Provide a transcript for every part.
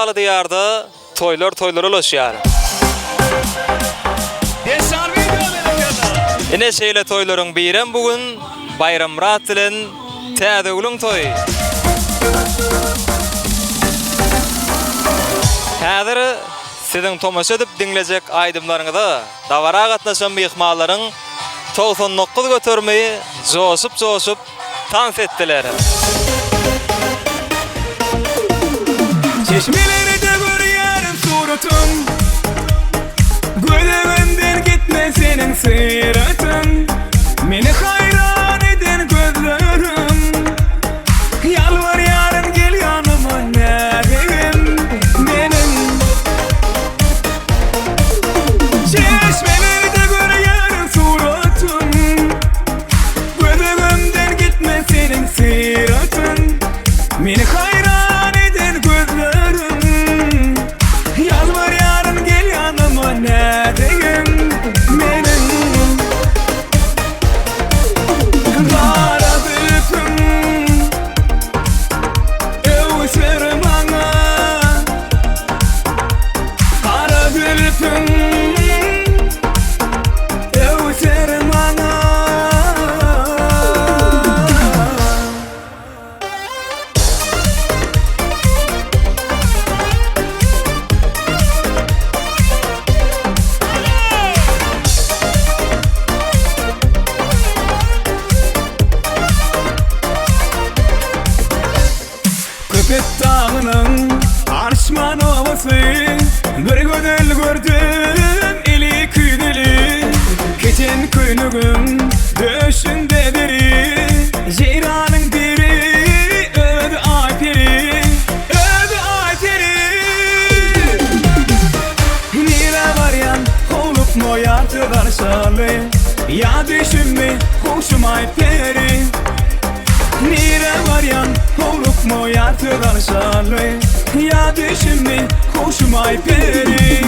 dağlı diyarda toylar ulaşýar. Ine şeýle toylaryň birem bugün Bayramrat bilen Täzegülüň toy. Häzir siziň tomaşa edip dinlejek aýdymlaryňyza dawara gatnaşan mehmanlaryň 99 götürmeyi joşup tans etdiler. Çeşmelerinde görüyorum suratın, gözümden gitme senin sıratın. Beni hayran eden gözlerim, yalvar yarın gel yanıma neredeyim benim. Çeşmelerinde görüyorum suratın, gözümden gitme senin sıratın. Beni hayran eden gözlerim, yalvar yarın gel yanıma neredeyim benim. Kara büyütüm öğüslerim bana, kara büyütüm öğüslerim bana. Köpek dağının arşman ovası, bir gödel gördüm eli küydülü. Geçen köynüğüm döşünde biri, ceyranın biri ödü ayperi, ödü ayperi. Nire varyan olup moyartılar şalı, ya düşünme hoşum ayperi. Nire varyan olup moyartılar şalı, ya düşünme hoşum ayperi.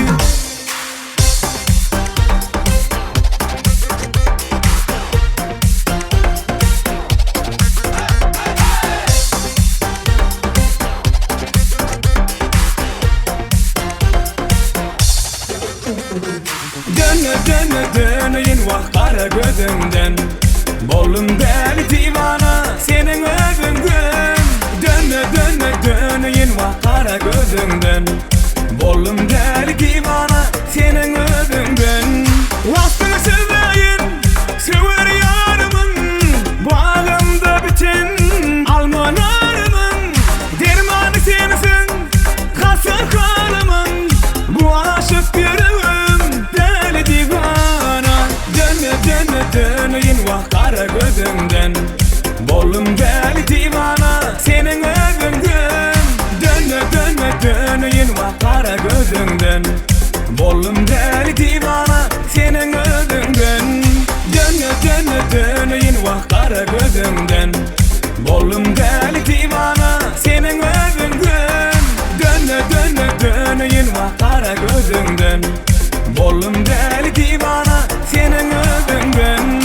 Dönün vah kara gözünden, bollum deli divana senin özünden. Dönün vah kara gözünden, bollum deli divana senin özünden. Vastını sevmeyin, sever yarımın, bağımda bütün almanarımın. Dermanı sensin, kasır kanımın, bu aşık yüreğim deli divana. Dönün vah kara gözünden, bollum deli divana senin özünden. Dönün vah kara gözünden, bollum deli divana senin özünden. Dönün vah kara gözünden, bollum deli divana senin özünden. Dönün vah kara gözünden, bollum deli divana senin özünden.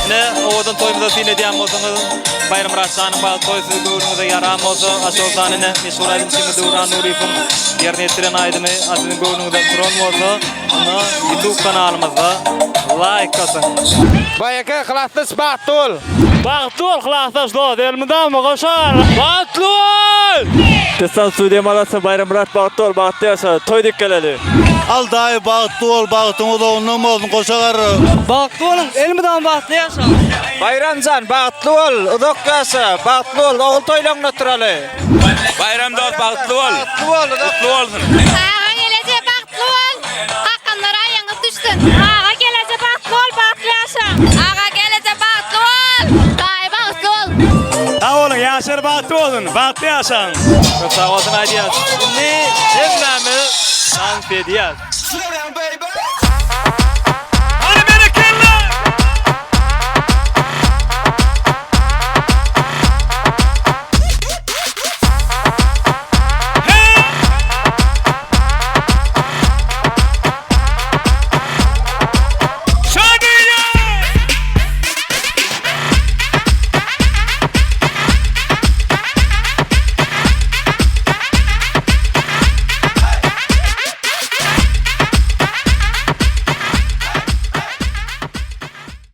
Ne odan toyumuza sine diyen olsanız Bayramrat şanın bağlı toysu görünüze yaram olsa aşoltanine meşhur aydım şimdi Duran Nurif'in yerini ettiren aydımı asının görünüze turan olsa onu YouTube kanalımızda like kasın. Bayaka kılahtız Bağtul. Bağtul kılahtız do delmidan mı koşar? Bağtul! Kısan stüdiyem alasa Bayramrat Bağtul Bağtıyasa toy dikkeleli. Al dahi bağıttı ol, bağıttın o da onun olsun koşalar. Bağtul olun elmidan bağtıyasa. Bayramcan Bağtlı ol, udok yasa, Bağtlı ol, oğul toylanına turalı. Bayramda bağıttı ol. Bağtlı olsun. Ağa gelece Bağtlı ol, hakkınlara yanıp düştün. Ağa gelece Bağtlı ol, Bağtlı yaşa. Ağa gelece Bağtlı ol, dahi Bağtlı ol. Ha oğlum yaşar bağtlı olun, bağtlı yaşan. Çok sağ olsun Adiyaz. Şimdi hemmemiz dans ediyaz. Slow down baby.